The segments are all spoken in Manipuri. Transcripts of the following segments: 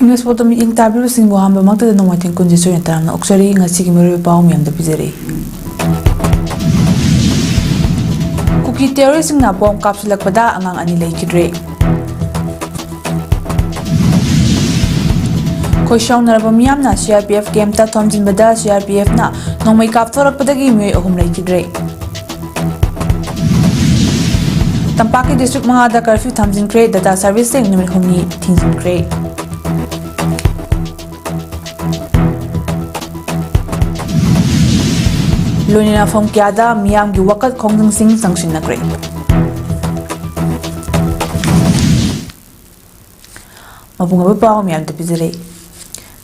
English photo meeting tabiru sing bo hamba makta no matin kunji so yantaram na oksari ngasi ki meru paw miam da pizere cookie terrorist na bom kapsulak pada angang ani lei kidre khoishang naraba miam na CRPF game ta thomjin bada CRPF na nongmai kap thorak pada gi me ahum lei kidre Tampaki district mahada curfew thamjin kre data servicing nimit humni thinjin kre Lunina from Kiada, Miam Giwakat Kong Sing Sanction Nagre. Mabunga Pao Miam to Pizere.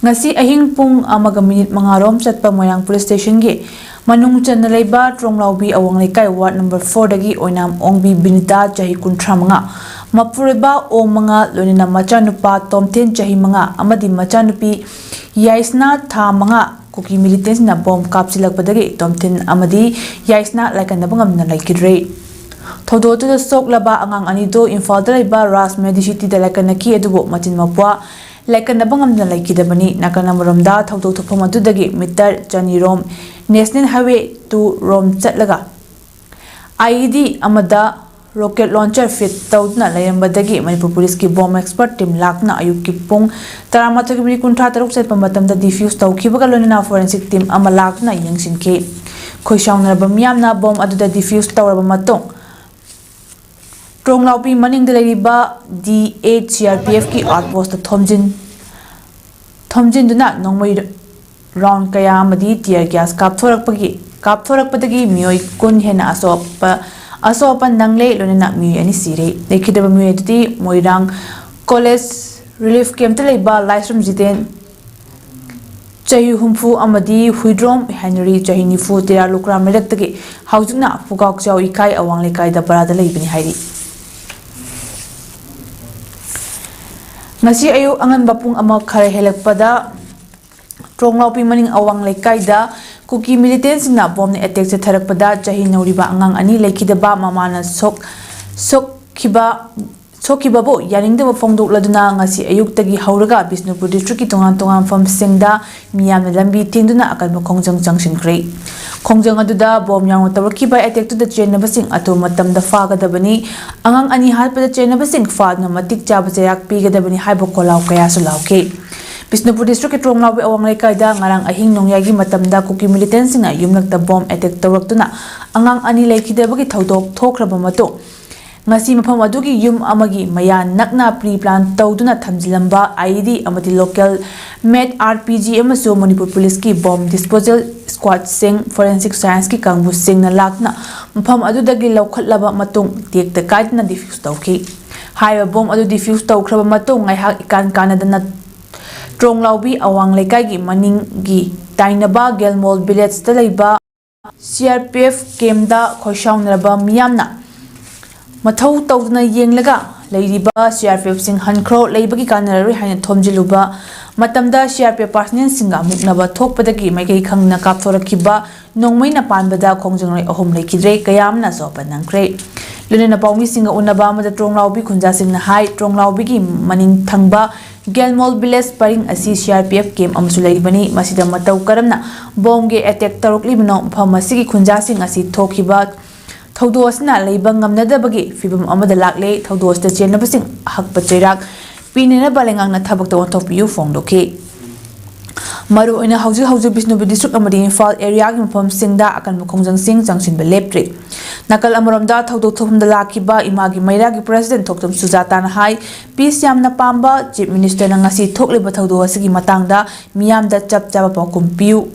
Nasi ahing pung amaga minute mangarom satpa moyang police station ge. Manung Chanaleba, Tromlaubi, Awanglekai, Ward number 4 dagi, Oinam Ongbi Binita, Jahi Kuntramanga. Mapureba o mga Lunina Machanupa, Tomten Jahi Manga, Amadi Machanupi, Yaisna Tha Manga. Cookie militants na bomb kapsilak padagi tomtin amadi yaisna like anabangam na like kidre thodo to the sok laba angang anido infalda iba ras medicity da like anaki edubo matin mapwa like anabangam na like kidabani nakanamuramda thodo thopam adudagi meter janirom national highway to rom chatlaga IED amada rocket launcher fit tawdna layambadagi Manipur police ki bomb expert team lakna ayuk ki pung taramatha ki kuntra taruk set pamatamda defuse tawkhibaga lonina forensic team ama lakna yangsinke khoishang narba miyamna bomb aduda defuse tawraba matong Tronglaupi maning de leriba D8 CRPF ki outpost thomjin duna nongmai round kaya amadi tear gas kapthorakpadagi mioi kun hena asopan nangle lonina mi ani sire lekidaba mi edi moirang college relief camp te leba livestream jiten chayu humfu amadi huidrom henry chahini fu tera lukram medaktagi haujuna fugak chaw ikai awang lekai da parada leibini hairi ngasi ayu angan bapung ama khare helakpada Tronglaupi maning awang lekai da Cookie militants na bomb ni attack sa tharakpada jahi nauriba angang ani lekidaba mamana sokiba bo yaningdaba phongdok laduna ngasi ayuktagi hauraga Bisnupur district ki tongan fam singda miyam na lambi tingduna akalma khongjang jangsinkre khongjang aduda bomb yang tawkiba attack to the chain basing ato matamda fagadabani angang ani halpada chain basing faadna matik chaba jayak pigadabani haibo kolau kaya sulauke Bisnupur district ki Tronglaupi Awanglekai da ngarang ahing nongyagi matamda Cookie militants na yumlakta bomb attack tawraktuna angang ani leikidabagi thodok thokraba mato ngasi mafam adugi yum amagi mayan nakna pre-plan tawduna thamjilamba IED amati local med RPG amaso Manipur police ki bomb disposal squad sing forensic science ki kangbu sing na lakna mafam adudagi laukhatlaba matung tekta kaidna defuse tawki haiba bomb adu defuse tawkraba matung ngaihak ikan kanadana Tronglaupi Awanglekai gi maning gi tainaba gelmol village ta leiba CRPF kemda khoishang naraba miyamna mathau tawduna yenglaga leiriba CRPF sing hankhro leibagi kanarari haina thomjiluba matamda CRPF personnel singa muknaba thokpadagi maikai khangna kapthorakiba nongmaina panbada khongjangrai ahom leikidre kayamna sopanangkre lunena pawmi singa unaba amada Tronglaupi khunja singna hai Tronglaupi gi maning thangba Gelmol village paring asi CRPF game amsulai masida matau karamna bomge attack tarukli bino phamasi khunja sing asi thokiba thodosna leiba ngamnadabagi fibam amada lakle thodos ta chenabasing hakpa cheirak pinena balengang na thabak to ontopiu phongdoke maru ina hauju Bisnupur district amadi Imphal area gi mpham singda akan mukhongjang sing jangsin be leptre nakal amaramda thodok thomda lakiba imagi maira gi president thoktom sujata na hai peace yamna pamba chief minister na ngasi thokliba thodo asigi matangda miyamda chap chaba pakum piu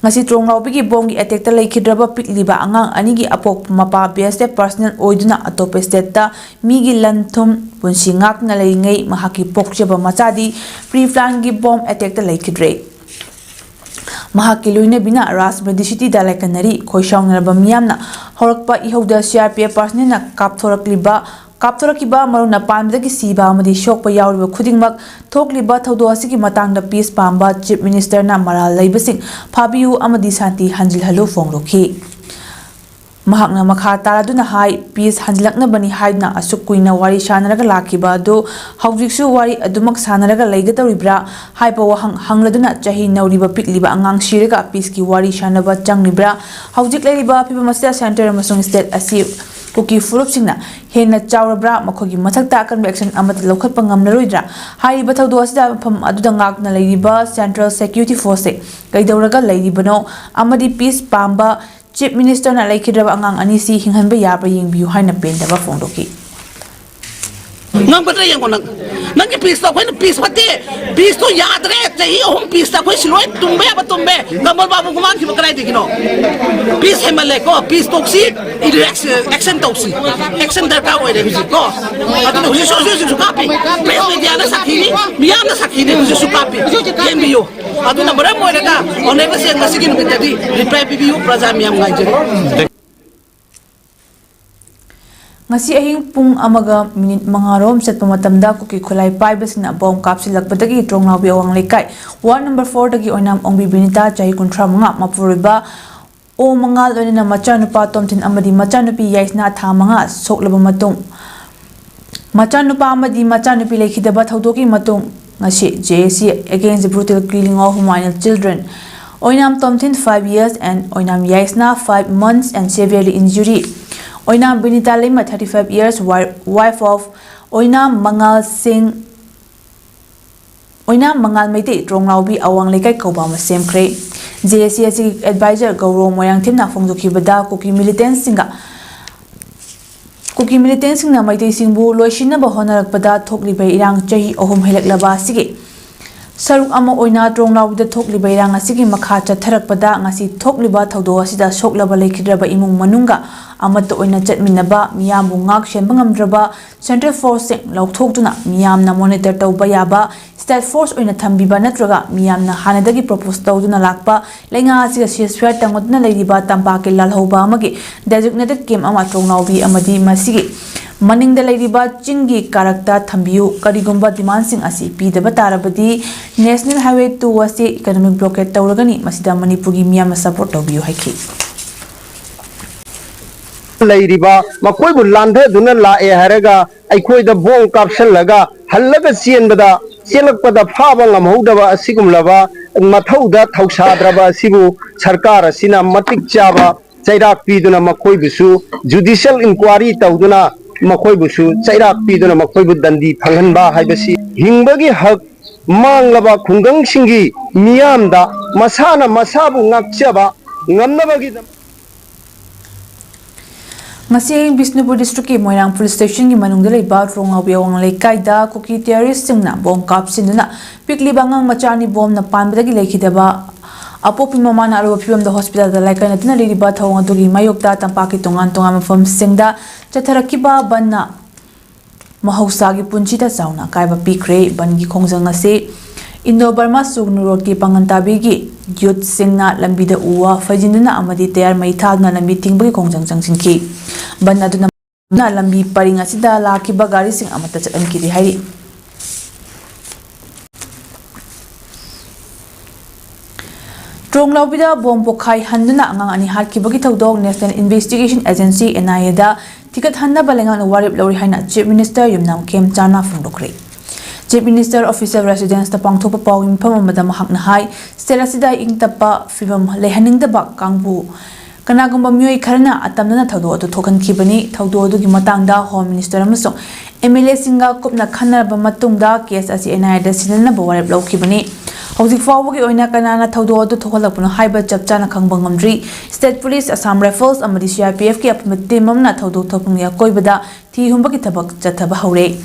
ngasi tronglawbigi bomgi attack ta leikhidraba pikliba angang anigi apok mapa BSF personal oiduna atop state ta migi lanthum punsi ngakna leingei mahaki pokcheba machadi pre-plan gi bomb attack ta leikhidre mahaki luina bina Rasmedi city da laikanari khoishawngraba miyamna horakpa ihauda CRPF personal na kapthorakiba maruna panbdagi siba amadi shokpa yawriba khudingmak thokliba thaudo asigi matangda peace pamba chief minister na maral leibasing phabiu amadi santi hanjilhalu fongrokhi mahakna makha taraduna hai peace hanjilakna bani haidna asuk kuina wari shanaraga lakiba do haujiksu wari adumak sanaraga leigatoribra haipa wahang hangladuna chahi nauriba pikliba angang shiraga peace ki wari shanaba changnibra haujik leiriba phiba masida center amasung state asi kuki furup singna hena chawrabra makhogi mathakta akan action amata lokhatpa ngamnaroidra hariba thaudo asida pham aduda ngakna leiriba central security force kaidauraga leiribano amadi peace pamba chief minister na laikhidraba angang anisi hinghanba yaba yengbiu haina pendaba fondoki nang batra yang nang nang ki peace ta khoina peace pati peace to yaad re chahi hum peace ta khoi siloi tumbe ba tumbe gamal babu guman ki bakrai dikino peace hemale ko peace toksi action toksi action darka oi re bisi ko atun huji so kapi press media na sakhini miyam na sakhini huji so kapi yembiyo atun na bara moi ka onai ba sen masigin bitati reply bibiu praja miyam ngai jere ngasi ahing pung amaga minute mangarom setpa matamda kuki khulai paibasina bom kapsilakpadagi tronglawbi awang lekai ward number 4 dagi oinam ongbi binita chahi kunthra manga mapuriba o mangal onina machanupa tomtin amadi machanupi yaisna tha manga soklaba matung machanupa amadi machanupi lekhidaba thaudoki matung ngasi JC against the brutal killing of minor children oinam tomtin 5 years and oinam yaisna 5 months and severely injury Oinam Binita Lima 35 years wife of Oinam Mangal Singh Oinam Mangal Meite Tronglawbi awang lekai kobama semkre JSC advisor Gauro Moyang Timna Fongdokibada Kuki militants singa Maite Singbu loisinaba honarakpada thoklibai irang chahi ahum helaklaba sige saruk ama oina tronglawbida thokliba irang asigi makha chatharakpada ngasi thokliba thaudo asida soklaba lekhidraba imung manunga amata oina chatminaba miyambu ngak shenba ngamdraba central force lauthokduna miyamna monitor tawba yaba state force oina thambiba natraga miyamna hanadagi propose tawduna lakpa lenga asiga ceasefire tangodna leiriba tampake lalhoba amagi designated camp ama tronglawbi amadi masigi maningda leiriba chingi karakta thambiu karigumba demand sing asi pidaba tarabadi national highway 2 wasi economic blockade tawragani masida manipurgi miyamna support tawbiu haiki leiriba makoi bu landhe duna la e haraga aikoi da bong kapsalaga hallaga sienbada selakpada phaba ngamhodaba asigumlaba mathauda thausadraba sibu sarkar asina matik chaba chairak piduna makoi busu judicial inquiry tawduna makoi busu chairak piduna makoi bu dandi phanghanba haibasi hingbagi hak manglaba khunggang singi miyamda masana masabu ngakchaba ngamnabagi ngasi Bisnupur district ki Moirang police station ki manungda leiba tronglawbi awang lekai da kuki terrorist singna bom kapsinduna pikli bangang machani bom na panbadagi leikhidaba apopi mamana aru phibam da hospital da laikana dina liriba thawang adugi mayokta tampaki tongan mafam singda chatharakiba banna mahausagi punchita chauna kaiba pikre bangi khongjang ase Indo Burma Sugnu Road ki Pangantabi ki youth singna lambida uwa fajinduna amadi tayar mai thagna lambi tingbagi khongjang changsinki banna duna na lambi paringa sida lakiba gari sing amata chatanki ri hari Tronglawbida bom pokhai handuna angang ani harkibagi tawdog National Investigation Agency NIA da tikat hanna balenga warip lori haina Chief Minister Yumnam Kem Chana Fungdokre Chief Minister Official Residence the Pangthopa Pawim Pamamada Mahakna Hai Selasida Ingtapa Fibam Lehaningdaba Kangbu Kanagumba Mui Karana Atamana Taudo to Tokan Kibani Taudo Gimatanga Home Minister Amusong MLA Singa Kupna Kana Bamatunda case as NIA the Sinana Bawar Blow Kibani Houzik Fawagi Oina Kanana Taudo to Tokalapuna Haiba Chapchana Kangbangam State Police Assam Rifles Amadi CRPF ki apmatimamna Taudo Topunya Koibada Ti Humbaki Tabak Jataba Haure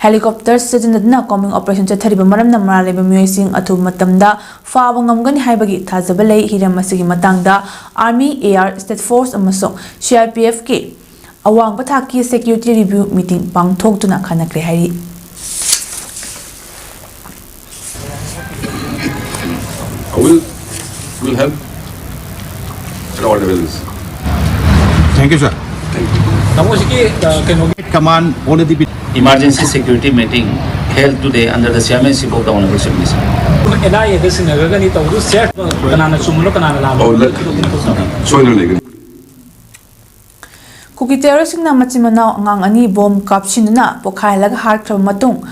helicopter sizinaduna combing operation chathariba maramna maraleba myoising athu matamda faaba ngamgani haibagi thajaba lei hiram asigi matangda army air state force amasong CRPF ke awang pathaki security review meeting pangthokduna khanakre hairi will help at all levels. Thank you, sir. Thank you. Command already been. Emergency security meeting held today under the chairmanship of the Honorable Chief Minister. Kuki terrorist na machimana ngang ani bom kapshinuna pokhailaga harkhra matung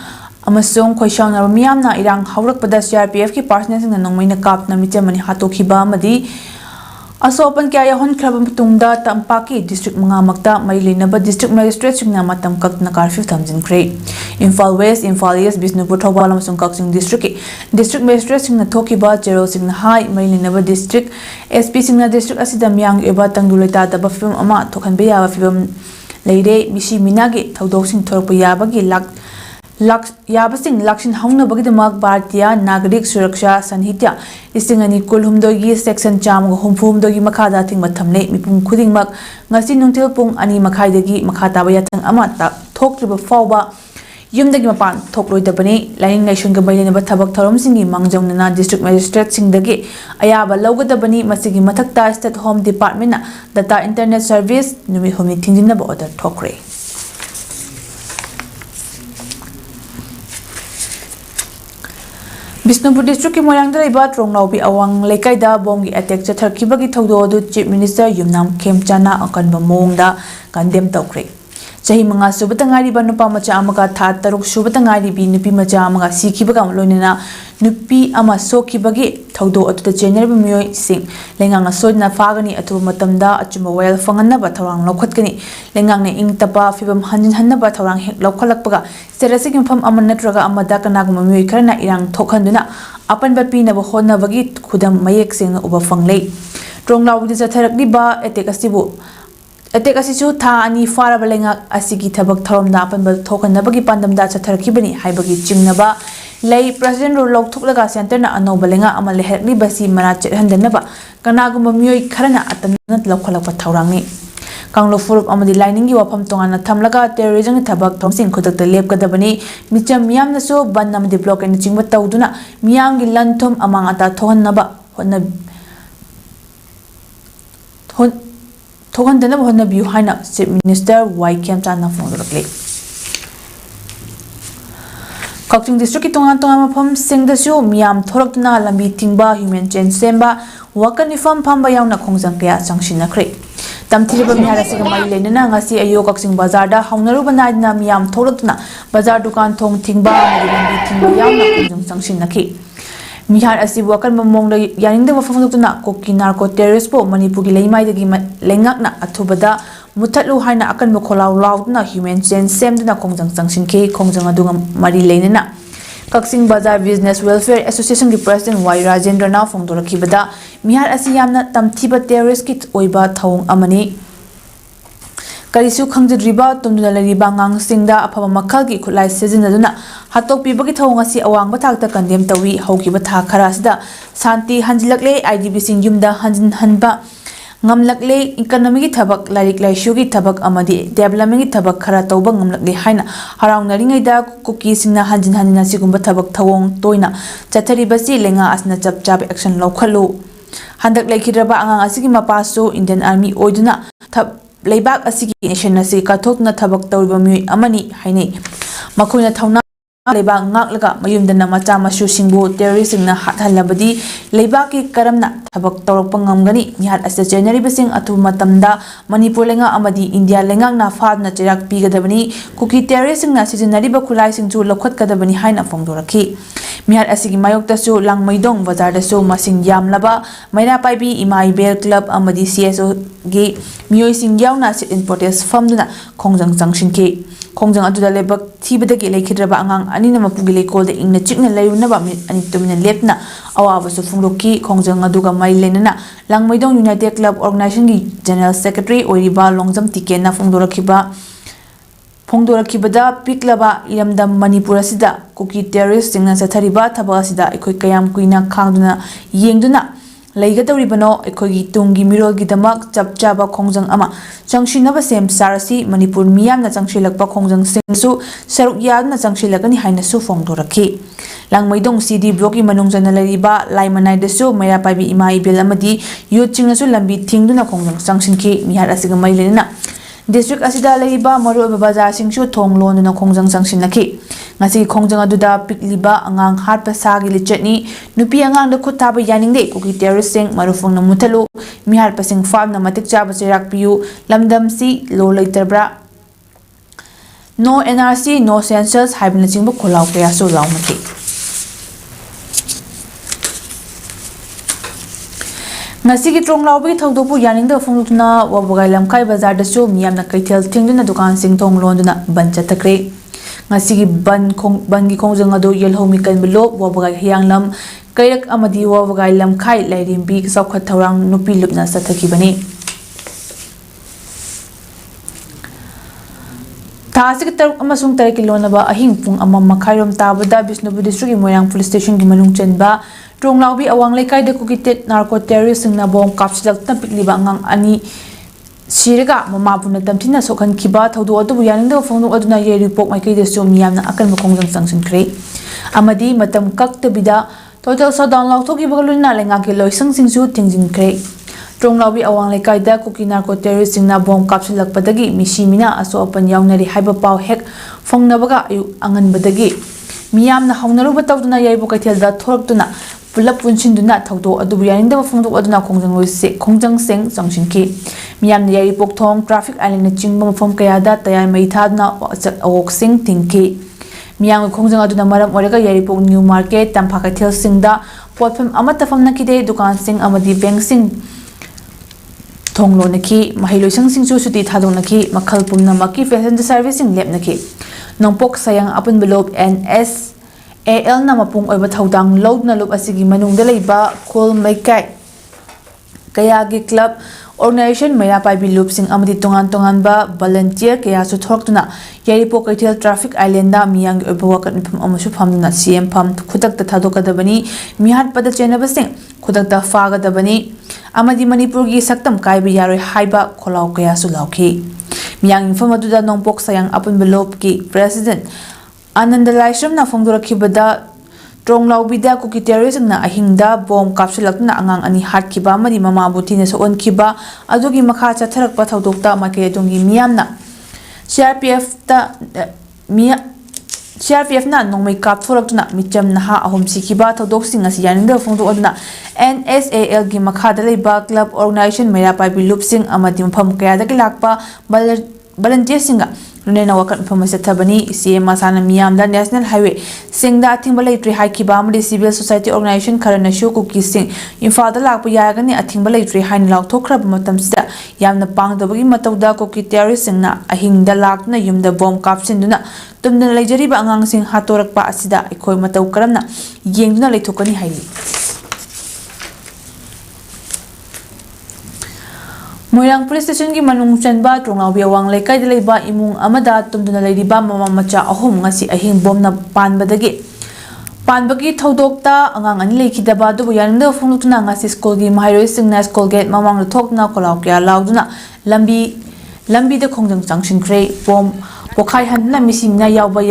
amasung khoishauna miyamna irang haurakpada CRPF ki personnel singna nongmaina kapna michamani hatokhiba amadi asopan kya yahon khraba tungda tampaki district mangamakta mailinaba district magistrate singna matam kakna curfew thamjinkhre Imphal West Imphal East Bisnupur Thawbal amasung Kaksing district ki district magistrate singna thokiba chero singna hai mailinaba district SP singna district asida myang eba tangduleta daba film ama thokhanbe yawa film leire misi minage thodok sing thorpa yabagi Yabasing Lakshin Hauna Bagdamak Bhartiya Nagarik Suraksha Sanhitya Isingani Kulhumdogi Section Cham Humfumdogi Makada Thing Matamle Mipum Kuding Mak Ngasi Nungtil Pung Ani Makaidagi Makata Bayatang Amata Talk to Fauba Yumdagi Mapan Tokloi Dabani Lining Nation Gabayan Batabak Tarum Singi Mangjong District Magistrate Singdagi Ayaba Loga Dabani Masigi Matakta State Home Department Data Internet Service Numi Humi Tinginaba Order Tokre Bisnupur district ki moyangda iba tronglaubi awang lekaida bomgi attack chatharkibagi thawdo du chief minister Yumnam Khemchana akanba mongda condemn tawkre chahi manga subata ngari ba nupa macha amaga tha taruk subata ngari bi nupi macha amaga sikhibaga loinena nupi ama sokibagi thawdo atuta general miyoi sing lengang na soidna fagani atu matamda achuma well fanganaba thawang lokhatkani lengang ne ingtapa fibam hanjin hannaba thawang hek lokhalakpaga serasi kimpham amanatraga amada kanaguma miyoi kharna irang thokhanduna apan bapi na honna bagi khudam mayek sing uba fanglei tronglawdi chatharakli ba attack asibu Attack asisu tha ani faraba lenga asigi thabak tharom da apan bal thokanabagi pandamda chatharakibani haibagi chingnaba lei president ro lokthuklaga center na ano balenga amal lehakli basi mana chethandanaba kanaguma miyoi kharana atanat lokhalakpa thawrangni Kanglo furup amadi lining gi wafam tongana thamlaga terrorism thabak thomsing khudakta lepkadabani micham miyam naso ban namdi block and chingba tawduna miyam gi lanthom amang ata thonaba honna Thogan dana honna view haina chief minister Y Khemchana phongdorkle Kaksing district ki tongan mafam singdasu miyam thoraktuna lambi tingba human chain semba wakan ifam phamba yauna khongjang kya changsinakre tamthiriba mihara siga mai lenana ngasi ayo Kaksing bazar da haunaru banaidna miyam thoraktuna bazar dukan thong tingba lambi tingba yauna khongjang changsinakhi Mihar asibu akan memong yaning da wafangdukna koki narco terrorist po Manipur gi leimai dagi lengakna athubada muthatlu haina akan mokholau laudna human chain semduna kongjang changsinke kongjang adunga mari leinena Kaksing Bazar Business Welfare Association gi president Y Rajendra na phongdorakibada mihar asi yamna tamthiba terrorist kit oiba thawung amani Karisu khangdriba tumduna lariba ngang singda aphaba makhalgi khulai sejinaduna hatokpi bagi thawng asi awang bathakta condemn tawi hauki batha khara sida santi hanjilakle IDB sing yumda hanjin hanba ngamlakle economy gi thabak larik laishu gi thabak amadi development gi thabak khara tawba ngamlakle haina harawnari da kuki singna hanjin hanina sigumba thabak thawong toina chathari basi lenga asna chap chap action lokhalu handak lekhiraba angang asigi mapasu Indian Army oiduna Laybak asigi nation asi kathokna thabak tawriba miyoi amani hainei makoina thawna laybak ngaklaga mayumdana macha masu singbu terrorist singna hathalabadi laybak ki karamna thabak tawrakpa ngamgani mihar asa January basing atu matamda Manipur lenga amadi India lenga na fadna chirak pigadabani kuki terrorist singna sijinariba khulai singchu lokhatkadabani haina phongdorakhi mihar asigi mayoktasu langmaidong bazar da so masing yamlaba maira paibi imai bel club amadi CSO gi miyoi sing yauna sit in protest famduna khongjang changsinke khongjang aduda lebak thibadagi lekhidraba angang anina mapugi lekol de ingna chikna layunaba ani tumina lepna awabasu phungroki khongjang aduga mai lenana langmaidong United Club Organization gi General Secretary oiriba longjam tikena phungdorakiba ꯐꯣꯡꯗꯣꯔꯛꯈꯤꯕꯗ ꯄꯤꯛꯂꯕ ꯏꯔꯝꯗꯝ ꯃꯅꯤꯄꯨꯔ ꯑꯁꯤꯗ ꯀꯨꯀꯤ ꯇꯦꯔꯣꯔꯤꯁꯁꯤꯡꯅ ꯆꯠꯊꯔꯤꯕ ꯊꯕꯛ ꯑꯁꯤꯗ ꯑꯩꯈꯣꯏ ꯀꯌꯥꯝ ꯀꯨꯏꯅ ꯈꯥꯡꯗꯨꯅ ꯌꯦꯡꯗꯨꯅ ꯂꯩꯒꯗꯧꯔꯤꯕꯅꯣ ꯑꯩꯈꯣꯏꯒꯤ ꯇꯨꯡꯒꯤ ꯃꯤꯔꯣꯜꯒꯤꯗꯃꯛ ꯆꯞ ꯆꯥꯕ ꯈꯣꯡꯖꯪ ꯑꯃ ꯆꯪꯁꯤꯟꯅꯕ ꯁꯦꯝ ꯁꯥꯔꯁꯤ ꯃꯅꯤꯄꯨꯔ ꯃꯤꯌꯥꯝꯅ ꯆꯪꯁꯤꯜꯂꯛꯄ ꯈꯣꯡꯖꯪꯁꯤꯡꯁꯨ ꯁꯔꯨꯛ ꯌꯥꯗꯨꯅ ꯆꯪꯁꯤꯜꯂꯛꯀꯅꯤ ꯍꯥꯏꯅꯁꯨ ꯐꯣꯡꯗꯣꯔꯛꯈꯤ ꯂꯥꯡꯃꯩꯗꯣꯡ ꯁꯤꯗꯤ ꯕ꯭ꯂꯣꯛꯀꯤ ꯃꯅꯨꯡ ꯆꯟꯅ ꯂꯩꯔꯤꯕ ꯂꯥꯏꯃꯅꯥꯏꯗꯁꯨ ꯃꯩꯔꯥ ꯄꯥꯏꯕꯤ ꯏꯃꯥ ꯏꯕꯦꯜ ꯑꯃꯗꯤ ꯌꯨꯠꯁꯤꯡꯅꯁꯨ ꯂꯝꯕꯤ ꯊꯤꯡꯗꯨꯅ ꯈꯣꯡꯖꯪ ꯆꯪꯁꯤꯟꯈꯤ ꯃꯤꯍꯥꯠ ꯑꯁꯤꯒ ꯃꯔꯤ ꯂꯩꯅꯅ ꯗꯤꯁꯇ꯭ꯔꯤꯛ ꯑꯁꯤꯗ ꯂꯩꯔꯤꯕ ꯃꯔꯨꯑꯣꯏꯕ ꯕꯖꯥꯔꯁꯤꯡꯁꯨ ꯊꯣꯡ ꯂꯣꯟꯗꯨꯅ ꯈꯣꯡꯖꯪ ꯆꯪꯁꯤꯟꯅꯈꯤ ꯉꯁꯤꯒꯤ ꯈꯣꯡꯖꯪ ꯑꯗꯨꯗ ꯄꯤꯛꯂꯤꯕ ꯑꯉꯥꯡ ꯍꯥꯠꯄ ꯁꯥꯒꯤ ꯂꯤꯆꯠꯅꯤ ꯅꯨꯄꯤ ꯑꯉꯥꯡꯗ ꯈꯨꯠ ꯊꯥꯕ ꯌꯥꯅꯤꯡꯗꯦ ꯀꯨꯀꯤ ꯇꯦꯔꯣꯔꯤꯁꯁꯤꯡ ꯃꯔꯨꯐꯨꯡꯅ ꯃꯨꯠꯊꯠꯂꯨ ꯃꯤꯍꯥꯠꯄꯁꯤꯡ ꯐꯥꯗꯨꯅ ꯃꯇꯤꯛ ꯆꯥꯕ ꯆꯩꯔꯥꯛ ꯄꯤꯌꯨ ꯂꯝꯗꯝꯁꯤ ꯂꯣ ꯂꯩꯇꯕ꯭ꯔꯥ ꯅꯣ NRC ꯅꯣ ꯁꯦꯟꯁꯁ ꯍꯥꯏꯕꯅꯆꯤꯡꯕ ꯈꯣꯜꯂꯥꯎ ꯀꯌꯥꯁꯨ ꯂꯥꯎꯅꯈꯤ ꯉꯁꯤꯒꯤ ꯇ꯭ꯔꯣꯡꯂꯥꯎꯕꯒꯤ ꯊꯧꯗꯣꯛꯄꯨ ꯌꯥꯅꯤꯡꯗꯕ ꯐꯣꯡꯗꯣꯛꯇꯨꯅ ꯋꯥꯕꯒꯥꯏ ꯂꯝꯈꯥꯏ ꯕꯖꯥꯔꯗꯁꯨ ꯃꯤꯌꯥꯝꯅ ꯀꯩꯊꯦꯜ ꯊꯤꯡꯗꯨꯅ ꯗꯨꯀꯥꯟꯁꯤꯡ ꯊꯣꯡ ꯂꯣꯟꯗꯨꯅ ꯕꯟ ꯆꯠꯊꯈ꯭ꯔꯦ ꯉꯁꯤꯒꯤ ꯕꯟꯒꯤ ꯈꯣꯡꯖꯪ ꯑꯗꯨ ꯌꯦꯜꯍꯧꯃꯤ ꯀꯟꯕ ꯂꯣꯛ ꯋꯥꯕꯒꯥꯏ ꯍꯤꯌꯥꯡꯂꯝ ꯀꯩꯔꯛ ꯑꯃꯗꯤ ꯋꯥꯕꯒꯥꯏ ꯂꯝꯈꯥꯏ ꯂꯥꯏꯔꯦꯝꯕꯤ ꯆꯥꯎꯈꯠ ꯊꯧꯔꯥꯡ ꯅꯨꯄꯤ ꯂꯨꯞꯅ ꯆꯠꯊꯈꯤꯕꯅꯤ ꯊꯥ ꯑꯁꯤꯒꯤ 6 ꯑꯃꯁꯨꯡ 8ꯀꯤ ꯂꯣꯟꯅꯕ ꯑꯍꯤꯡ ꯄꯨꯡ 1:30 ꯇꯥꯕꯗ ꯕꯤꯁꯅꯨꯄꯨꯔ ꯗꯤꯁꯇ꯭ꯔꯤꯛꯀꯤ ꯃꯣꯏꯔꯥꯡ ꯄꯨꯂꯤꯁ ꯁ꯭ꯇꯦꯁꯟꯒꯤ ꯃꯅꯨꯡ ꯆꯟꯕ ꯇ꯭ꯔꯣꯡꯂꯥꯎꯕꯤ ꯑꯋꯥꯡ ꯂꯩꯀꯥꯏꯗ ꯀꯨꯀꯤ ꯅꯥꯔꯀꯣ ꯇꯦꯔꯣꯔꯤꯁꯁꯤꯡꯅ ꯕꯣꯝ ꯀꯥꯞꯁꯤꯜꯂꯛꯇꯨꯅ ꯄꯤꯛꯂꯤꯕ ꯑꯉꯥꯡ 2 ꯁꯤꯔꯒ ꯃꯃꯥꯕꯨꯅ ꯇꯝꯊꯤꯅ ꯁꯣꯛꯍꯟꯈꯤꯕ ꯊꯧꯗꯣꯛ ꯑꯗꯨꯕꯨ ꯌꯥꯅꯤꯡꯗꯕ ꯐꯣꯡꯗꯣꯛꯂꯗꯨꯅ ꯌꯥꯏꯔꯤꯄꯣꯛ ꯃꯥꯏꯀꯩꯗꯁꯨ ꯃꯤꯌꯥꯝꯅ ꯑꯀꯟꯕ ꯈꯣꯡꯖꯪ ꯆꯪꯁꯤꯟꯈ꯭ꯔꯦ ꯑꯃꯗꯤ ꯃꯇꯝ ꯀꯛꯇꯕꯤꯗ ꯇꯣꯇꯦꯜ ꯁꯠꯗꯥꯎꯟ ꯂꯥꯎꯊꯣꯛꯈꯤꯕꯒ ꯂꯣꯏꯅꯅ ꯂꯩꯉꯥꯛꯀꯤ ꯂꯣꯏꯁꯪꯁꯤꯡꯁꯨ ꯊꯤꯡꯖꯤꯟꯈ꯭ꯔꯦ ꯇ꯭ꯔꯣꯡꯂꯥꯎꯕꯤ ꯑꯋꯥꯡ ꯂꯩꯀꯥꯏꯗ ꯀꯨꯀꯤ ꯅꯥꯔꯀꯣ ꯇꯦꯔꯣꯔꯤꯁꯁꯤꯡꯅ ꯕꯣꯝ ꯀꯥꯞꯁꯤꯜꯂꯛꯄꯗꯒꯤ ꯃꯤꯁꯤ ꯃꯤꯅ ꯑꯁꯣꯛ ꯑꯄꯟ ꯌꯥꯎꯅꯔꯤ ꯍꯥꯏꯕ ꯄꯥꯎ ꯍꯦꯛ ꯐꯪꯅꯕꯒ ꯑꯌꯨꯛ ꯑꯉꯟꯕꯗꯒꯤ ꯃꯤꯌꯥꯝꯅ ꯍꯧꯅꯔꯨꯕ ꯇꯧꯗꯨꯅ ꯌꯥꯏꯔꯤꯄꯣꯛ ꯀꯩꯊꯦꯜꯗ ꯊꯣꯔꯛꯇꯨꯅ ꯄꯨꯂꯞ ꯄꯨꯟꯁꯤꯟꯗꯨꯅ ꯊꯧꯗꯣꯛ ꯑꯗꯨꯕꯨ ꯌꯥꯅꯤꯡꯗꯕ ꯐꯣꯡꯗꯣꯛꯂꯗꯨꯅ ꯈꯣꯡꯖꯪꯁꯤꯡ ꯆꯪꯁꯤꯟꯈꯤ ꯃꯤꯌꯥꯝꯅ ꯌꯥꯏꯔꯤꯄꯣꯛ ꯊꯣꯡ ꯇ꯭ꯔꯥꯐꯤꯛ ꯑꯥꯏꯂꯦꯟꯅꯆꯤꯡꯕ ꯃꯐꯝ ꯀꯌꯥꯗ ꯇꯌꯥꯔ ꯃꯩ ꯊꯥꯗꯨꯅ ꯑꯆꯠ ꯑꯋꯣꯛꯁꯤꯡ ꯊꯤꯡꯈꯤ ꯃꯤꯌꯥꯝꯒꯤ ꯈꯣꯡꯖꯪ ꯑꯗꯨꯅ ꯃꯔꯝ ꯑꯣꯏꯔꯒ ꯌꯥꯏꯔꯤꯄꯣꯛ ꯅ꯭ꯌꯨ ꯃꯥꯔꯀꯦꯠ ꯇꯝꯐꯥ ꯀꯩꯊꯦꯜꯁꯤꯡꯗ ꯄꯣꯠꯐꯝ ꯑꯃꯠꯇ ꯐꯝꯅꯈꯤꯗꯦ ꯗꯨꯀꯥꯟꯁꯤꯡ ꯑꯃꯗꯤ ꯕꯦꯡꯛꯁꯤꯡ ꯊꯣꯡ ꯂꯣꯟꯅꯈꯤ ꯃꯍꯩꯂꯣꯏꯁꯪꯁꯤꯡꯁꯨ ꯁꯨꯇꯤ ꯊꯥꯗꯣꯛꯅꯈꯤ ꯃꯈꯜ ꯄꯨꯝꯅꯃꯛꯀꯤ ꯄꯦꯁꯦꯟꯖꯔ ꯁꯔꯚꯤꯁꯁꯤꯡ ꯂꯦꯞꯅꯈꯤ ꯅꯣꯡꯄꯣꯛ ꯁꯥꯌꯥꯡ ꯑꯄꯨꯟꯕ ꯂꯨꯞ NSALꯅ ꯃꯄꯨꯡ ꯑꯣꯏꯕ ꯊꯧꯗꯥꯡ ꯂꯧꯗꯨꯅ ꯂꯨꯞ ꯑꯁꯤꯒꯤ ꯃꯅꯨꯡꯗ ꯂꯩꯕ ꯈꯨꯜ ꯃꯩꯀꯥꯏ ꯀꯌꯥꯒꯤ ꯀ꯭ꯂꯕ ꯑꯣꯔꯒꯅꯥꯏꯖꯦꯁꯟ ꯃꯩꯔꯥ ꯄꯥꯏꯕꯤ ꯂꯨꯞꯁꯤꯡ ꯑꯃꯗꯤ ꯇꯣꯉꯥꯟ ꯇꯣꯉꯥꯟꯕ ꯚꯂꯟꯇꯤꯌꯔ ꯀꯌꯥꯁꯨ ꯊꯣꯔꯛꯇꯨꯅ ꯌꯥꯏꯔꯤꯄꯣꯛ ꯀꯩꯊꯦꯜ ꯇ꯭ꯔꯥꯐꯤꯛ ꯑꯥꯏꯂꯦꯟꯗ ꯃꯤꯌꯥꯝꯒꯤ ꯑꯣꯏꯕ ꯋꯥꯀꯠ ꯃꯤꯐꯝ ꯑꯃꯁꯨ ꯐꯝꯗꯨꯅ CM ꯐꯝ ꯈꯨꯗꯛꯇ ꯊꯥꯗꯣꯛꯀꯗꯕꯅꯤ ꯃꯤꯍꯥꯠꯄꯗ ꯆꯦꯟꯅꯕꯁꯤꯡ ꯈꯨꯗꯛꯇ ꯐꯥꯒꯗꯕꯅꯤ ꯑꯃꯗꯤ ꯃꯅꯤꯄꯨꯔꯒꯤ ꯁꯛꯇꯝ ꯀꯥꯏꯕ ꯌꯥꯔꯣꯏ ꯍꯥꯏꯕ ꯈꯣꯜꯂꯥꯎ ꯀꯌꯥꯁꯨ ꯂꯥꯎꯈꯤ ꯃꯤꯌꯥꯝꯒꯤ ꯃꯐꯝ ꯑꯗꯨꯗ ꯅꯣꯡꯄꯣꯛ ꯁꯥꯌꯥꯡ ꯑꯄꯨꯟꯕ ꯂꯨꯞꯀꯤ ꯄ꯭ꯔꯦꯁꯤꯗꯦꯟꯠ ꯑꯅꯟꯗ ꯂꯥꯏꯁ꯭ꯔꯝꯅ ꯐꯣꯡꯗꯣꯔꯛꯈꯤꯕꯗ ꯇ꯭ꯔꯣꯡꯂꯥꯎꯕꯤꯗ ꯀꯨꯀꯤ ꯇꯦꯔꯣꯔꯤꯁꯁꯤꯡꯅ ꯑꯍꯤꯡꯗ ꯕꯣꯝ ꯀꯥꯞꯁꯤꯜꯂꯛꯇꯨꯅ ꯑꯉꯥꯡ 2 ꯍꯥꯠꯈꯤꯕ ꯑꯃꯗꯤ ꯃꯃꯥꯕꯨ ꯊꯤꯅ ꯁꯣꯛꯍꯟꯈꯤꯕ ꯑꯗꯨꯒꯤ ꯃꯈꯥ ꯆꯠꯊꯔꯛꯄ ꯊꯧꯗꯣꯛꯇ ꯃꯥꯏꯀꯩ ꯑꯗꯣꯝꯒꯤ ꯃꯤꯌꯥꯝꯅ CRPFꯅ ꯅꯣꯡꯃꯩ ꯀꯥꯞꯊꯣꯔꯛꯇꯨꯅ ꯃꯤꯆꯝ ꯅꯍꯥ 3 ꯁꯤꯈꯤꯕ ꯊꯧꯗꯣꯛꯁꯤꯡ ꯑꯁꯤ ꯌꯥꯅꯤꯡꯗꯕ ꯐꯣꯡꯗꯣꯛꯂꯗꯨꯅ NSALꯒꯤ ꯃꯈꯥꯗ ꯂꯩꯕ ꯀ꯭ꯂꯕ ꯑꯣꯔꯒꯅꯥꯏꯖꯦꯁꯟ ꯃꯩꯔꯥ ꯄꯥꯏꯕꯤ ꯂꯨꯞꯁꯤꯡ ꯑꯃꯗꯤ ꯃꯐꯝ ꯀꯌꯥꯗꯒꯤ ꯂꯥꯛꯄ ꯚꯂꯟꯇꯤꯌꯔꯁꯤꯡꯒ ꯂꯣꯏꯅꯅ ꯋꯥꯀꯠ ꯃꯐꯝ ꯆꯠꯊꯕꯅꯤ CM ꯃꯁꯥꯅ ꯃꯤꯌꯥꯝꯗ ꯅꯦꯁꯅꯦꯜ ꯍꯥꯏꯋꯦ ꯁꯤꯡꯗ ꯑꯊꯤꯡꯕ ꯂꯩꯇ꯭ꯔꯦ ꯍꯥꯏꯈꯤꯕ ꯑꯃꯗꯤ ꯁꯤꯚꯤꯜ ꯁꯣꯁꯥꯏꯇꯤ ꯑꯣꯔꯒꯅꯥꯏꯖꯦꯁꯟ ꯈꯔꯅꯁꯨ ꯀꯨꯀꯤꯁꯤꯡ ꯏꯝꯐꯥꯜꯗ ꯂꯥꯛꯄ ꯌꯥꯔꯒꯅꯤ ꯑꯊꯤꯡꯕ ꯂꯩꯇ꯭ꯔꯦ ꯍꯥꯏꯅ ꯂꯥꯎꯊꯣꯛꯈ꯭ꯔꯕ ꯃꯇꯝꯁꯤꯗ ꯌꯥꯝꯅ ꯄꯥꯡꯗꯕꯒꯤ ꯃꯇꯧꯗ ꯀꯨꯀꯤ ꯇꯦꯔꯣꯔꯤꯁꯁꯤꯡꯅ ꯑꯍꯤꯡꯗ ꯂꯥꯛꯇꯨꯅ ꯌꯨꯝꯗ ꯕꯣꯝ ꯀꯥꯞꯁꯤꯟꯗꯨꯅ ꯇꯨꯝꯗꯨꯅ ꯂꯩꯖꯔꯤꯕ ꯑꯉꯥꯡꯁꯤꯡ ꯍꯥꯠꯇꯣꯔꯛꯄ ꯑꯁꯤꯗ ꯑꯩꯈꯣꯏ ꯃꯇꯧ ꯀꯔꯝꯅ ꯌꯦꯡꯗꯨꯅ ꯂꯩꯊꯣꯛꯀꯅꯤ ꯍꯥꯏꯔꯤ ꯃꯣꯏꯔꯥꯡ ꯄꯨꯂꯤꯁ ꯁ꯭ꯇꯦꯁꯟꯒꯤ ꯃꯅꯨꯡ ꯆꯟꯕ ꯇ꯭ꯔꯣꯡꯂꯥꯎꯕꯤ ꯑꯋꯥꯡ ꯂꯩꯀꯥꯏꯗ ꯂꯩꯕ ꯏꯃꯨꯡ ꯑꯃꯗ ꯇꯨꯝꯗꯨꯅ ꯂꯩꯔꯤꯕ ꯃꯃꯥ ꯃꯆꯥ 3 ꯉꯁꯤ ꯑꯍꯤꯡ ꯕꯣꯝꯅ ꯄꯥꯟꯕꯒꯤ ꯊꯧꯗꯣꯛꯇ ꯑꯉꯥꯡ 2 ꯂꯩꯈꯤꯗꯕ ꯑꯗꯨꯕꯨ ꯌꯥꯅꯤꯡꯗꯕ ꯐꯣꯡꯗꯣꯛꯇꯨꯅ ꯉꯁꯤ ꯁ꯭ꯀꯨꯜꯒꯤ ꯃꯍꯩꯔꯣꯏꯁꯤꯡꯅ ꯁ꯭ꯀꯨꯜ ꯒꯦꯠ ꯃꯃꯥꯡꯗ ꯊꯣꯛꯇꯨꯅ ꯈꯣꯜꯂꯥꯎ ꯀꯌꯥ ꯂꯥꯎꯗꯨꯅ ꯂꯝꯕꯤꯗ ꯈꯣꯡꯖꯪ ꯆꯪꯁꯤꯟꯈ꯭ꯔꯦ ꯕꯣꯝ ꯄꯣꯈꯥꯏꯍꯟꯗꯨꯅ ꯃꯤꯁꯤ ꯃꯤꯅꯥ ꯌꯥꯎꯕ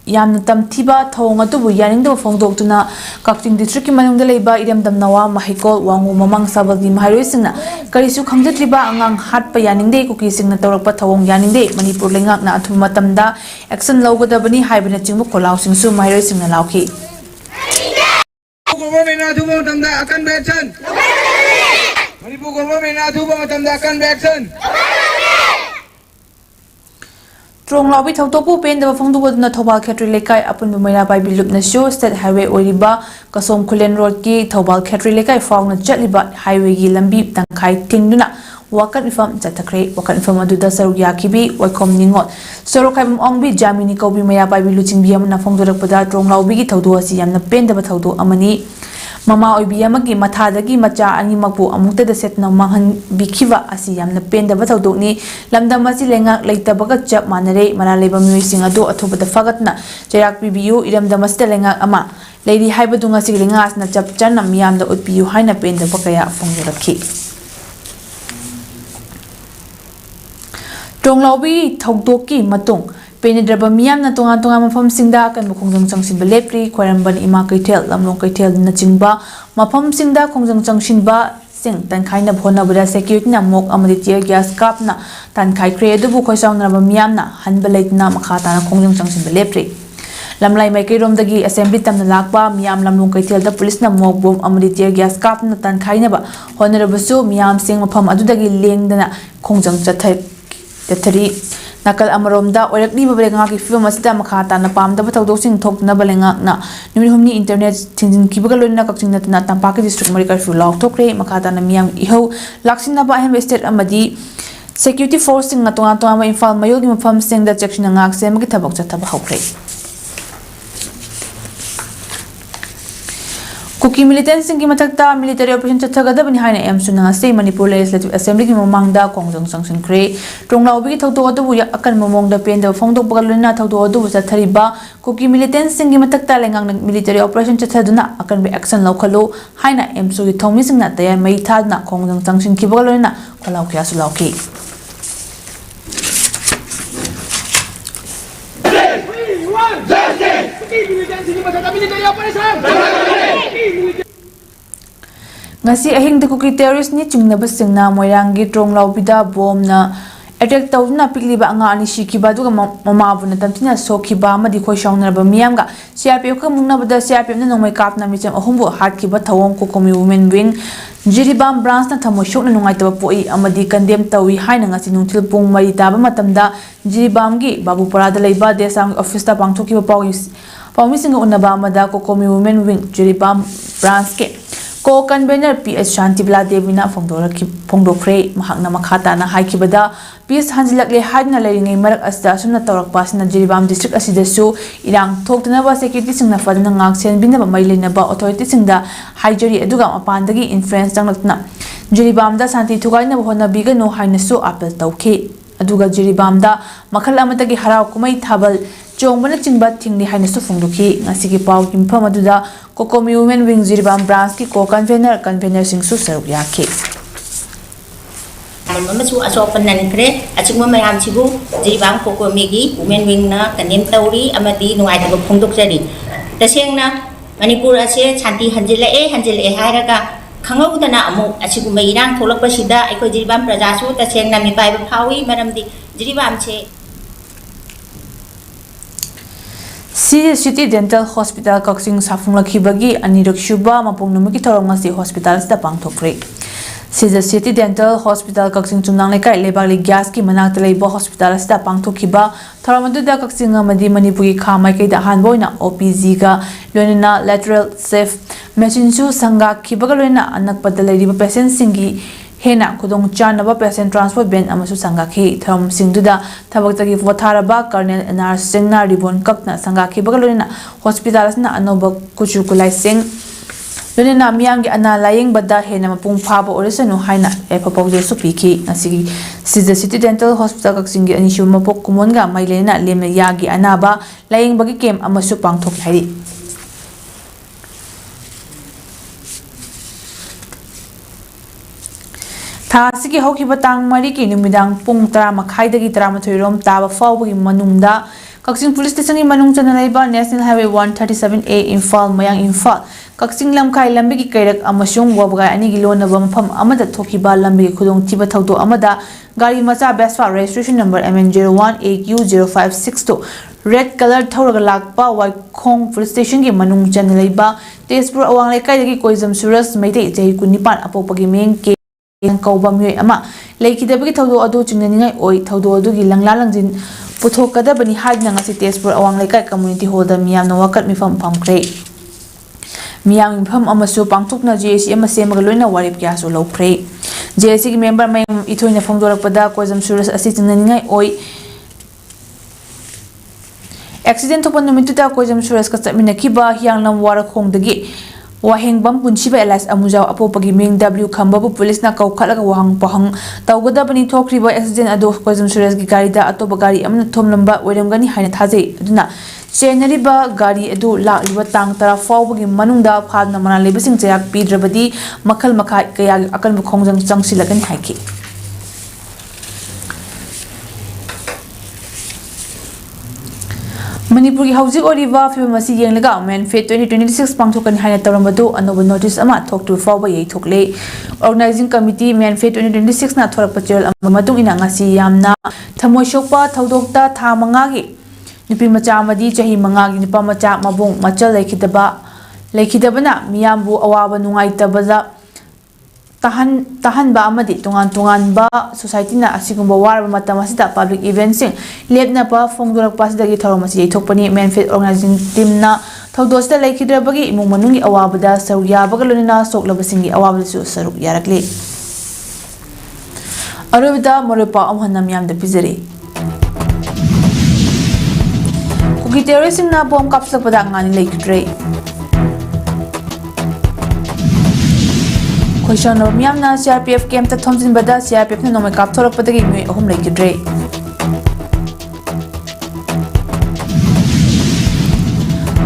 ꯌꯥꯝꯅ ꯇꯝꯊꯤꯕ ꯊꯧꯑꯣꯡ ꯑꯗꯨꯕꯨ ꯌꯥꯅꯤꯡꯗꯕ ꯐꯣꯡꯗꯣꯛꯇꯨꯅ ꯀꯛꯆꯤꯡ ꯗꯤꯁꯇ꯭ꯔꯤꯛꯀꯤ ꯃꯅꯨꯡꯗ ꯂꯩꯕ ꯏꯔꯝꯗꯝ ꯅꯋꯥ ꯃꯍꯩꯀꯣꯜ ꯋꯥꯡꯉꯨ ꯃꯃꯥꯡ ꯁꯥꯕꯜꯒꯤ ꯃꯍꯩꯔꯣꯏꯁꯤꯡꯅ ꯀꯔꯤꯁꯨ ꯈꯪꯖꯗ꯭ꯔꯤꯕ ꯑꯉꯥꯡ ꯍꯥꯠꯄ ꯌꯥꯅꯤꯡꯗꯦ ꯀꯨꯀꯤꯁꯤꯡꯅ ꯇꯧꯔꯛꯄ ꯊꯧꯑꯣꯡ ꯌꯥꯅꯤꯡꯗꯦ ꯃꯅꯤꯄꯨꯔ ꯂꯩꯉꯥꯛꯅ ꯑꯊꯨꯕ ꯃꯇꯝꯗ ꯑꯦꯛꯁꯟ ꯂꯧꯒꯗꯕꯅꯤ ꯍꯥꯏꯕꯅꯆꯤꯡꯕ ꯈꯣꯜꯂꯥꯎꯁꯤꯡꯁꯨ ꯃꯍꯩꯔꯣꯏꯁꯤꯡꯅ ꯂꯥꯎꯈꯤ ꯇ꯭ꯔꯣꯡꯂꯥꯎꯕꯤ ꯊꯧꯗꯣꯛꯄꯨ ꯄꯦꯟꯗꯕ ꯐꯣꯡꯗꯣꯛꯂꯗꯨꯅ ꯊꯧꯕꯥꯜ ꯈꯦꯇ꯭ꯔꯤ ꯂꯩꯀꯥꯏ ꯑꯄꯨꯟꯕ ꯃꯩꯔꯥ ꯄꯥꯏꯕꯤ ꯂꯨꯞꯅꯁꯨ ꯁ꯭ꯇꯦꯠ ꯍꯥꯏꯋꯦ ꯑꯣꯏꯔꯤꯕ ꯀꯁꯣꯝ ꯈꯨꯂꯦꯟ ꯔꯣꯗꯀꯤ ꯊꯧꯕꯥꯜ ꯈꯦꯇ꯭ꯔꯤ ꯂꯩꯀꯥꯏ ꯐꯥꯎꯅ ꯆꯠꯂꯤꯕ ꯍꯥꯏꯋꯦꯒꯤ ꯂꯝꯕꯤ ꯇꯪꯈꯥꯏ ꯊꯤꯡꯗꯨꯅ ꯋꯥꯀꯠ ꯃꯤꯐꯝ ꯆꯠꯊꯈ꯭ꯔꯦ ꯋꯥꯀꯠ ꯃꯤꯐꯝ ꯑꯗꯨꯗ ꯁꯔꯨꯛ ꯌꯥꯈꯤꯕꯤ ꯋꯥꯏꯈꯣꯝ ꯅꯤꯉꯣꯜ ꯁꯣꯔꯣꯛꯈꯥꯏꯕꯝ ꯑꯣꯡꯕꯤ ꯖꯥꯃꯤꯅꯤ ꯀꯧꯕꯤ ꯃꯩꯔꯥ ꯄꯥꯏꯕꯤ ꯂꯨꯆꯤꯡꯕꯤ ꯑꯃꯅ ꯐꯣꯡꯗꯣꯔꯛꯄꯗ ꯇ꯭ꯔꯣꯡꯂꯥꯎꯕꯤꯒꯤ ꯊꯧꯗꯣꯛ ꯑꯁꯤ ꯌꯥꯝꯅ ꯄꯦꯟꯗꯕ ꯊꯧꯗꯣꯛ ꯑꯃꯅꯤ Mama oibi amagi mathadagi macha animakpu amuktada setna manghanbikiba asi yamna pendaba thodokni lamdam asi lenga leitabaga chap manare manaleba myoising ado athobada fagatna chayak pibiu iramdam asi lenga ama leidi haibadunga sig lenga asna chap channa miyamda utpiu haina pendaba kaya phongrakhi Tonglaubi thogdoki matung Penedraba miyamna tonga mafam singda kan mukhongjang changsinba lepri khwaramban ima kaitel lamlong kaitel na chingba mafam singda khongjang changsinba sing tan khaina bhona bura security na mok amadi tear gas kap na tan khai kre dubu khoisauna ba miyamna hanba leitna makha ta na khongjang changsinba lepri lamlai mai kairom dagi assembly tamna lakba miyam lamlong kaitel da police na mok bom amadi tear gas kap na tan khaina ba honarabasu miyam sing mafam adudagi lengdana khongjang chathari nakal amaromda orakni babalenga ki film asida makhata na pamda batawdosing thokna balenga na numihumni internet thinjin kibaga loina kakching na tampa ki district mari curfew law thokre makhata na miyam iho laksina ba hem state amadi security forcing na tonga ma infal mayogi mafam sing da section ngak se magi thabak chathaba hokre Kuki militant singi matakta military operation chathagada bani haina emsuna se Manipur Legislative Assembly ki mamangda kongjang sanction kre tronglaubi ki thawdo adu ya akan mamongda penda phongdok bagaluna thawdo adu chathariba kuki militant singi matakta lengang military operation chathaduna akan be action laukhalu haina emsu ki thongmi singna tayar mai thadna kongjang sanction ki bagaluna khalau kya sulauki Ngasi ahing de kuki terrorist ni chungnaba singna moirangi tronglaubi bom na attack tawna pikliba anga ani shikiba duga mamabu na tamtina sokhiba amadi khoi shaunarba miyamga CRPF ka mungnabada CRPF na nongmai kapna micham ahumbu hatkiba thawong ko komi women wing Jiribam branch na thamo shokna nungaitaba poi amadi condemn tawi haina ngasi nungthil pung mari taba matamda Jiribam gi babu parada leiba desang office ta pangthokiba pawmi singa unaba amada ko komi women wing Jiribam branch ke ko convener PS Shantibla Devina phongdokre mahakna makhata na haikibada PS hanjilakle haidna leiringai marak asda sumna tawrakpasna Jiribam district asidasu irang thoktanaba security singna fadna ngak senbinaba mailenaba authority singda haijari aduga mapandagi influence janglakna Jiribam da santi thugaina bhona biga no hainasu apel tawkhi aduga Jiribam da makhal amatagi harau kumai thabal Chongbana chingba thingni hainasu phongdokhi ngasigi pau kimpham aduda kokomi women wing Jiribam branch ki ko convener singsu saruk yakhi Masu asopan nan kre achingma mayam chibu Jiribam kokomi gi women wing na kanem tawri amadi nuai da phongdok jari tasengna Manipur ase chanti hanjile hairaga khangawdana amu achigu mairang tholakpasida aiko Jiribam prajasu tasengna mi pai phawi maramdi Jiribam che City Dental Hospital Kaksing Safunglakhibagi Anirukshuba Mapungnumiki Thorongasi Hospital sta pangthokre City Dental Hospital Kaksing Chungnanglekai Lebali Gas ki manakta leiba hospital sta pangthokhiba Thoramaduda Kaksing amadi Manipuri khamai kaida hanboina OPG ga loina lateral safe machine su sanga khibaga loina anakpada leiriba patient singi Hena kudong chanaba patient transport ben amasu sangakhi thom singduda thabak watharaba Colonel NR Singna ribon kakna sangakhi bagalona hospital na anoba kuchu kulai sing lona miyang gi ana laying bada hena mapung phaba orisanu haina epapawde su pikhi asigi City Dental Hospital kaksingi anishu mapok kumonga mailena lemna yagi anaba laying bagi kem amasu pangthok hairi Thasiki hokiba tang mari ki numidang pung tara makhaidagi tara mathoirom taba fawbagi manungda Kaksing Police Station ki manung chanalaiba National Highway 137A Imphal Mayang Imphal Kaksing lamkai lambi ki kairak amasung wabgai ani gilona bampham amada thokiba lambi khudong thiba thawdo amada gari macha Vespa registration number MN01AQ0562 red color thoraga lakpa Waikhong Police Station ki manung chanalaiba Tezpur awang lekai dagi koizam Suras Maitei Jahi Kunipan apopagi meng ke Kauba Mui Ama Lakidabaki Taudo Ado Chinganingai Oi Taudo Adugi Langla Langjin Puthokada Bani Hadna ngasi Tezpur awang lekai community holder miyam na wakat mifam phamkre miyam mifam amasu pangthokna JSC ama semaga loina warip kya so lokre JSC ki member mai ithoina phongdorakpada koizam Suras asi chinganingai Oi accident thokpa numituda koizam Suras ka chapminakiba hianglam warakhongdagi Wahengbam punsiba Elias Amujao apopagi ming W Khambabu police na kaukhalaga wahang pahang tawgadabani thokriba accident ado Kozum Suresh gi gari da atoba gari amna thomlamba oiramgani haina thajei aduna chenariba gari adu lakliba tang tara fawbagi manungda phadna mana lebising jayak pidrabadi makhal makha kaya akal mukhongjang changsilagani haiki Manipur ki housing oriva film asi yenglaga Manfit 2026 pangthokani haina taramadu anoba notice ama thoktu fawba yei thokle organizing committee Manfit 2026 na thorak pachel amatung ina ngasi yamna thamoi shokpa thodokta tha manga gi nupi macha amadi chahi manga gi nipa macha mabung machal lekhidabana miyambu awaba nungai tabada tahan ba amadi tungan ba society na asigumba war matam asida public events sing lepna pa fongdorak pasidagi tharomasi thokpani Manfit organizing team na thodosda lekidrabagi imung manungi awabada saruk yabaga lonina soklabasingi awabada su saruk yarakle arubida morepa amhanna miyamda pizari kugi terrorism na bomb kapslapada ngani lekidre Question of Miamna CRPF came to Thompson Bada CRPF no make up Torok Padagi home like a dray.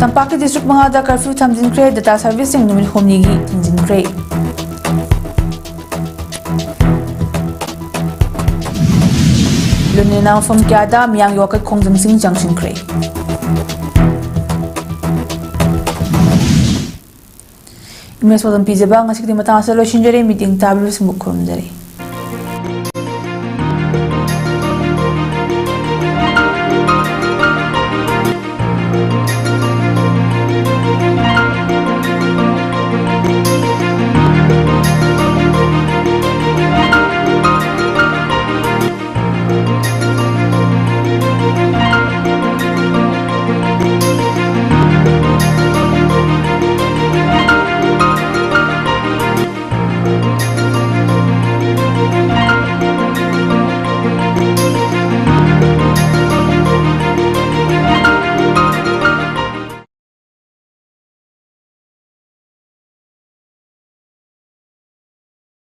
Tampaki district Mahada curfew Thompson Cray data servicing no home nigi Thompson Cray. Lunina from Kiada Miang Yoka Kongdom Sing Junction Cray. Mes wadam pizza ba ngasik di mata sa lo shinjare meeting tablo sumuk kurum dare